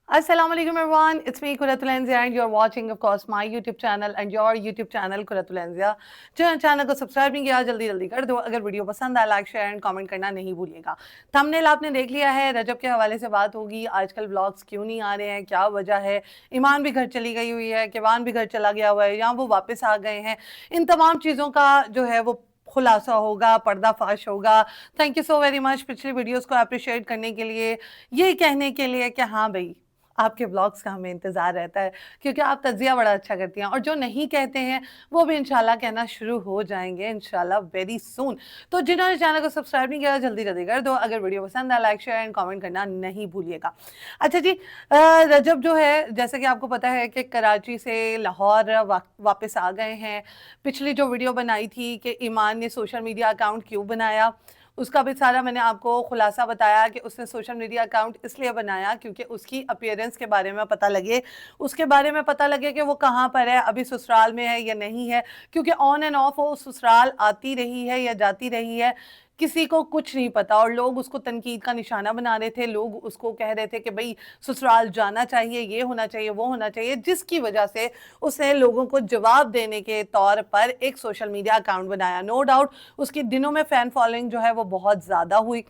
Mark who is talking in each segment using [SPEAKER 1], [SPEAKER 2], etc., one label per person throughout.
[SPEAKER 1] Assalamu alaikum everyone, it's me Quratul Anzia and you're watching of course my YouTube channel and your YouTube channel Quratul Anzia। जो channel को subscribe नहीं किया जल्दी जल्दी कर दो। अगर वीडियो पसंद आए लाइक शेयर एंड कमेंट करना नहीं भूलिएगा। थंबनेल आपने देख लिया है, रजब के हवाले से बात होगी। आजकल व्लॉग्स क्यों नहीं आ रहे हैं, क्या वजह है, ईमान भी घर चली गई हुई है, किवान भी घर चला गया हुआ है या वो वापस आ गए हैं, इन तमाम चीज़ों का जो है वो खुलासा होगा, पर्दाफाश होगा। Thank you so very much पिछली वीडियोस को अप्रिशिएट करने के लिए, ये कहने के लिए कि हाँ भाई आपके ब्लॉग्स का हमें इंतज़ार रहता है क्योंकि आप तज्ज़िया बड़ा अच्छा करती हैं। और जो नहीं कहते हैं वो भी इंशाल्लाह कहना शुरू हो जाएंगे इंशाल्लाह वेरी सून। तो जिन्होंने चैनल को सब्सक्राइब नहीं किया जल्दी जल्दी कर दो। अगर वीडियो पसंद आए लाइक शेयर एंड कमेंट करना नहीं भूलिएगा। अच्छा जी, रजब जो है जैसे कि आपको पता है कि कराची से लाहौर वापस आ गए हैं। पिछली जो वीडियो बनाई थी कि ईमान ने सोशल मीडिया अकाउंट क्यों बनाया, उसका भी सारा मैंने आपको खुलासा बताया कि उसने सोशल मीडिया अकाउंट इसलिए बनाया क्योंकि उसकी अपीयरेंस के बारे में पता लगे, उसके बारे में पता लगे कि वो कहाँ पर है, अभी ससुराल में है या नहीं है। क्योंकि ऑन एंड ऑफ वो ससुराल आती रही है या जाती रही है, किसी को कुछ नहीं पता। और लोग उसको तनकीद का निशाना बना रहे थे, लोग उसको कह रहे थे कि भाई ससुराल जाना चाहिए, ये होना चाहिए, वो होना चाहिए, जिसकी वजह से उसने लोगों को जवाब देने के तौर पर एक सोशल मीडिया अकाउंट बनाया। नो डाउट उसकी दिनों में फ़ैन फॉलोइंग जो है वो बहुत ज़्यादा हुई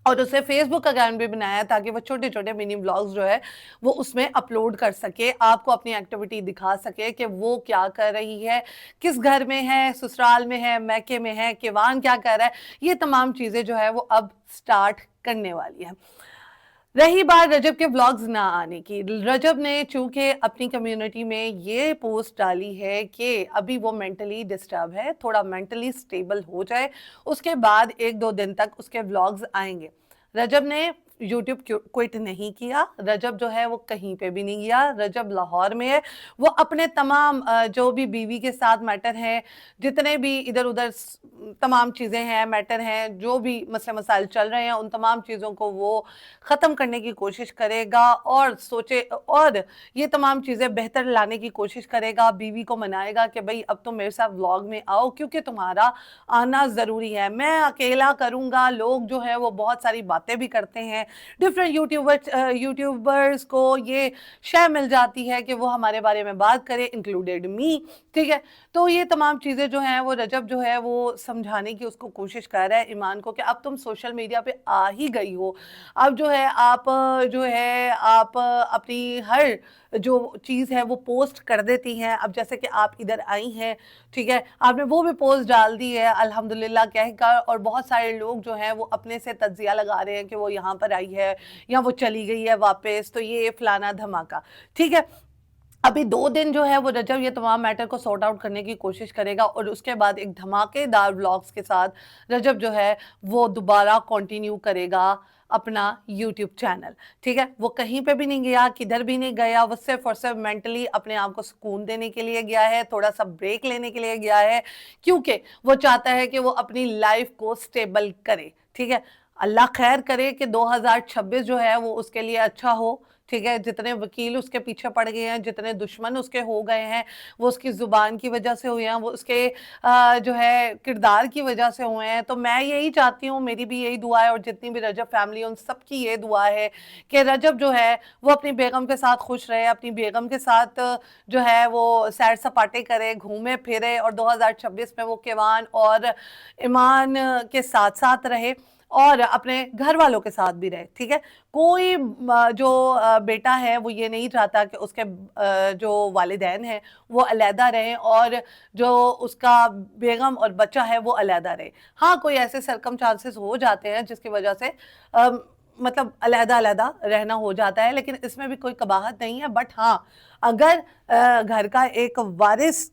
[SPEAKER 1] और उसे फेसबुक अकाउंट भी बनाया ताकि वो छोटे छोटे मिनी ब्लॉग्स जो है वो उसमें अपलोड कर सके, आपको अपनी एक्टिविटी दिखा सके कि वो क्या कर रही है, किस घर में है, ससुराल में है, मैके में है, किवान क्या कर रहा है। ये तमाम चीज़ें जो है वो अब स्टार्ट करने वाली है। रही बात रजब के व्लॉग्स ना आने की, रजब ने चूंकि अपनी कम्युनिटी में ये पोस्ट डाली है कि अभी वो मेंटली डिस्टर्ब है, थोड़ा मेंटली स्टेबल हो जाए उसके बाद एक दो दिन तक उसके व्लॉग्स आएंगे। रजब ने यूट्यूब क्विट नहीं किया, रजब जो है वो कहीं पे भी नहीं गया, रजब लाहौर में है। वो अपने तमाम जो भी बीवी के साथ मैटर हैं, जितने भी इधर उधर तमाम चीज़ें हैं, मैटर हैं, जो भी मसले मसाइल चल रहे हैं, उन तमाम चीज़ों को वो ख़त्म करने की कोशिश करेगा और सोचे और ये तमाम चीज़ें बेहतर लाने की कोशिश करेगा। बीवी को मनाएगा कि भाई अब तुम मेरे साथ व्लॉग में आओ क्योंकि तुम्हारा आना ज़रूरी है। मैं अकेला करूँगा, लोग जो है वो बहुत सारी बातें भी करते हैं, डिफरेंट यूट्यूबर्स को ये शय मिल जाती है कि वो हमारे बारे में बात करें, इंक्लूडेड मी। ठीक है, तो ये तमाम चीज़ें जो हैं वो रजब जो है वो समझाने की उसको कोशिश कर रहा है ईमान को कि अब तुम सोशल मीडिया पे आ ही गई हो, अब जो है आप जो है आप अपनी हर जो चीज़ है वो पोस्ट कर देती हैं। अब जैसे कि आप इधर आई हैं, ठीक है, आपने वो भी पोस्ट डाल दी है अल्हम्दुलिल्लाह कहकर, और बहुत सारे लोग जो हैं वो अपने से तज्जिया लगा रहे हैं कि वो यहाँ पर आई है या वो चली गई है वापस, तो ये फलाना धमाका। ठीक है, अभी 2 दिन जो है वो रजब ये तमाम मैटर को सॉर्ट आउट करने की कोशिश करेगा और उसके बाद एक धमाकेदार व्लॉग्स के साथ रजब जो है वो दोबारा कंटिन्यू करेगा अपना यूट्यूब चैनल। ठीक है, वो कहीं पे भी नहीं गया, किधर भी नहीं गया, वो सिर्फ और सिर्फ मेंटली अपने आप को सुकून देने के लिए गया है, थोड़ा सा ब्रेक लेने के लिए गया है, क्योंकि वो चाहता है कि वो अपनी लाइफ को स्टेबल करे। ठीक है, अल्लाह खैर करे कि 2026 जो है वो उसके लिए अच्छा हो। ठीक है, जितने वकील उसके पीछे पड़ गए हैं, जितने दुश्मन उसके हो गए हैं, वो उसकी ज़ुबान की वजह से हुए हैं, वो उसके जो है किरदार की वजह से हुए हैं। तो मैं यही चाहती हूँ, मेरी भी यही दुआ है और जितनी भी रजब फैमिली उन सब की ये दुआ है कि रजब जो है वो अपनी बेगम के साथ खुश रहे, अपनी बेगम के साथ जो है वो सैर सपाटे करे, घूमे फिरे और 2026 में वो किवान और ईमान के साथ साथ रहे और अपने घर वालों के साथ भी रहे। ठीक है, कोई जो बेटा है वो ये नहीं चाहता कि उसके जो वालिदैन हैं वो अलहदा रहें और जो उसका बेगम और बच्चा है वो अलहदा रहे। हाँ, कोई ऐसे सरकमस्टांसेस हो जाते हैं जिसकी वजह से मतलब अलहदा अलहदा रहना हो जाता है, लेकिन इसमें भी कोई कबाहत नहीं है। बट हाँ, अगर घर का एक वारिस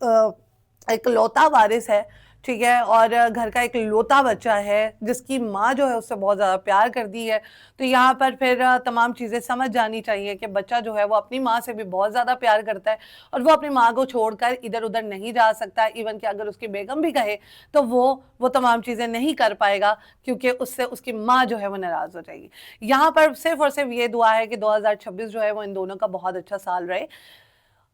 [SPEAKER 1] एक लौता वारिस है, ठीक है, और घर का एक लौता बच्चा है जिसकी माँ जो है उससे बहुत ज़्यादा प्यार करती है, तो यहाँ पर फिर तमाम चीज़ें समझ जानी चाहिए कि बच्चा जो है वो अपनी माँ से भी बहुत ज़्यादा प्यार करता है और वो अपनी माँ को छोड़कर इधर उधर नहीं जा सकता। इवन कि अगर उसकी बेगम भी कहे तो वो तमाम चीज़ें नहीं कर पाएगा क्योंकि उससे उसकी माँ जो है वो नाराज़ हो जाएगी। यहाँ पर सिर्फ और सिर्फ ये दुआ है कि 2026 जो है वो इन दोनों का बहुत अच्छा साल रहे।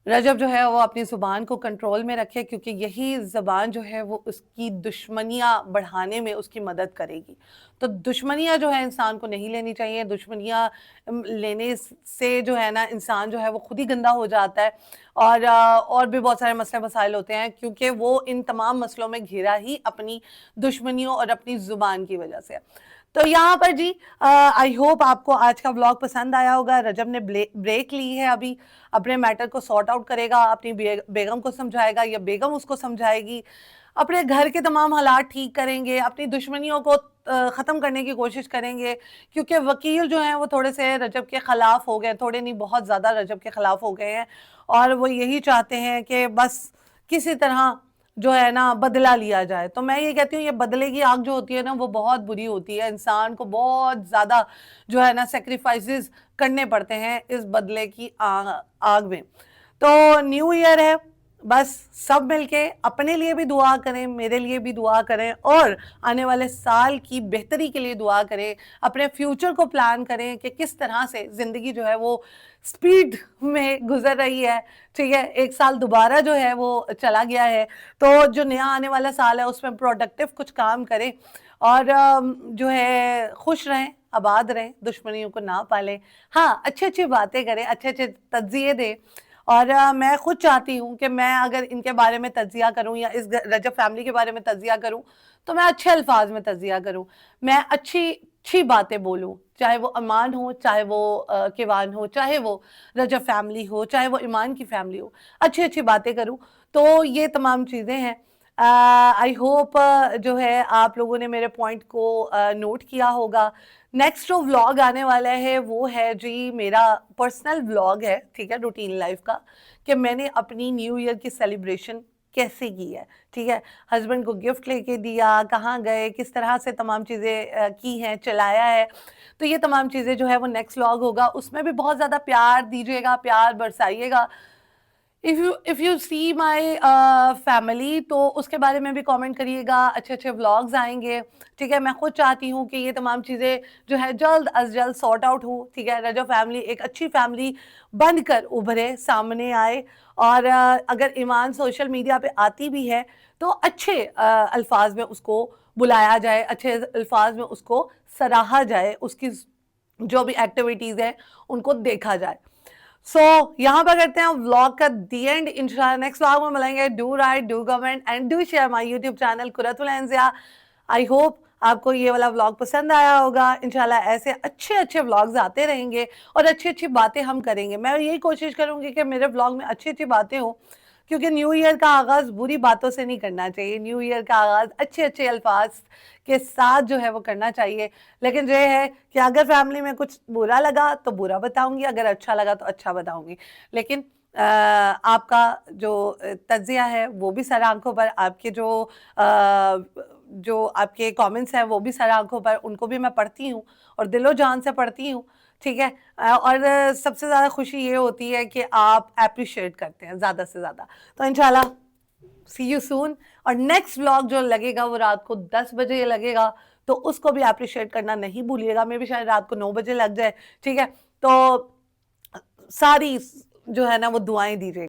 [SPEAKER 1] रजब जो है वो अपनी ज़ुबान को कंट्रोल में रखे, क्योंकि यही ज़बान जो है वो उसकी दुश्मनियाँ बढ़ाने में उसकी मदद करेगी। तो दुश्मनियाँ जो है इंसान को नहीं लेनी चाहिए। दुश्मनियाँ लेने से जो है ना इंसान जो है वो खुद ही गंदा हो जाता है, और भी बहुत सारे मसले मसाइल होते हैं, क्योंकि वो इन तमाम मसलों में घिरा ही अपनी दुश्मनियों और अपनी ज़ुबान की वजह से। तो यहाँ पर जी आई होप आपको आज का व्लॉग पसंद आया होगा। रजब ने ब्रेक ली है, अभी अपने मैटर को सॉर्ट आउट करेगा, अपनी बेगम को समझाएगा या बेगम उसको समझाएगी, अपने घर के तमाम हालात ठीक करेंगे, अपनी दुश्मनियों को ख़त्म करने की कोशिश करेंगे, क्योंकि वकील जो हैं वो थोड़े से रजब के ख़िलाफ़ हो गए, थोड़े नहीं बहुत ज़्यादा रजब के ख़िलाफ़ हो गए हैं, और वो यही चाहते हैं कि बस किसी तरह जो है ना बदला लिया जाए। तो मैं ये कहती हूँ, ये बदले की आग जो होती है ना वो बहुत बुरी होती है, इंसान को बहुत ज़्यादा जो है ना सेक्रीफाइसेस करने पड़ते हैं इस बदले की आग में। तो न्यू ईयर है, बस सब मिलके अपने लिए भी दुआ करें, मेरे लिए भी दुआ करें, और आने वाले साल की बेहतरी के लिए दुआ करें, अपने फ्यूचर को प्लान करें कि किस तरह से ज़िंदगी जो है वो स्पीड में गुजर रही है। ठीक है, एक साल दोबारा जो है वो चला गया है, तो जो नया आने वाला साल है उसमें प्रोडक्टिव कुछ काम करें, और जो है खुश रहें, आबाद रहें, दुश्मनियों को ना पालें। हाँ, अच्छी अच्छी बातें करें, अच्छे अच्छे तज्जिए दें, और मैं खुद चाहती हूँ कि मैं अगर इनके बारे में तज्जिया करूँ या इस रजब फैमिली के बारे में तज्जिया करूँ तो मैं अच्छे अल्फाज में तज्जिया करूँ, मैं अच्छी अच्छी बातें बोलूँ, चाहे वो अमान हो, चाहे वो किवान हो, चाहे वो रजब फैमिली हो, चाहे वो ईमान की फैमिली हो, अच्छी अच्छी बातें करूँ। तो ये तमाम चीज़ें हैं। आई होप जो है आप लोगों ने मेरे पॉइंट को नोट किया होगा। नेक्स्ट जो व्लॉग आने वाला है वो है जी मेरा पर्सनल व्लॉग है, ठीक है, रूटीन लाइफ का, कि मैंने अपनी न्यू ईयर की सेलिब्रेशन कैसे की है। ठीक है, हस्बैंड को गिफ्ट लेके दिया, कहाँ गए, किस तरह से तमाम चीज़ें की हैं, चलाया है। तो ये तमाम चीज़ें जो है वो नेक्स्ट व्लॉग होगा, उसमें भी बहुत ज़्यादा प्यार दीजिएगा, प्यार बरसाइएगा। If you see my family, तो उसके बारे में भी कमेंट करिएगा, अच्छे अच्छे व्लॉग्स आएंगे। ठीक है, मैं खुद चाहती हूँ कि ये तमाम चीज़ें जो है जल्द अज जल्द सॉर्ट आउट हो। ठीक है, रजब फैमिली एक अच्छी फैमिली बनकर उभरे, सामने आए, और अगर ईमान सोशल मीडिया पे आती भी है तो अच्छे अल्फाज में उसको बुलाया जाए, अच्छे अल्फाज में उसको सराहा जाए, उसकी जो भी एक्टिविटीज़ हैं उनको देखा जाए। यहाँ पर करते हैं व्लॉग का दी एंड। इंशाल्लाह नेक्स्ट व्लॉग में मिलेंगे। Do right, do comment and do share my YouTube channel Quratul Ainjia. I hope आपको ये वाला व्लॉग पसंद आया होगा। इंशाल्लाह ऐसे अच्छे अच्छे व्लॉग्स आते रहेंगे और अच्छी अच्छी बातें हम करेंगे। मैं यही कोशिश करूंगी कि मेरे व्लॉग में अच्छी अच्छी बातें हों, क्योंकि न्यू ईयर का आगाज़ बुरी बातों से नहीं करना चाहिए। न्यू ईयर का आगाज़ अच्छे अच्छे अल्फाज के साथ जो है वो करना चाहिए। लेकिन ये है कि अगर फैमिली में कुछ बुरा लगा तो बुरा बताऊंगी, अगर अच्छा लगा तो अच्छा बताऊंगी। लेकिन आपका जो तज्जिया है वो भी सर आंखों पर, आपके जो आपके कमेंट्स हैं वो भी सर आंखों पर, उनको भी मैं पढ़ती हूँ और दिलो जान से पढ़ती हूँ। ठीक है, और सबसे ज़्यादा खुशी ये होती है कि आप अप्रिशिएट करते हैं ज़्यादा से ज़्यादा। तो इंशाल्लाह सी यू सून। और नेक्स्ट व्लॉग जो लगेगा वो रात को 10 बजे लगेगा, तो उसको भी अप्रिशिएट करना नहीं भूलिएगा। मे भी शायद रात को 9 बजे लग जाए। ठीक है, तो सारी जो है ना वो दुआएं दीजिएगा।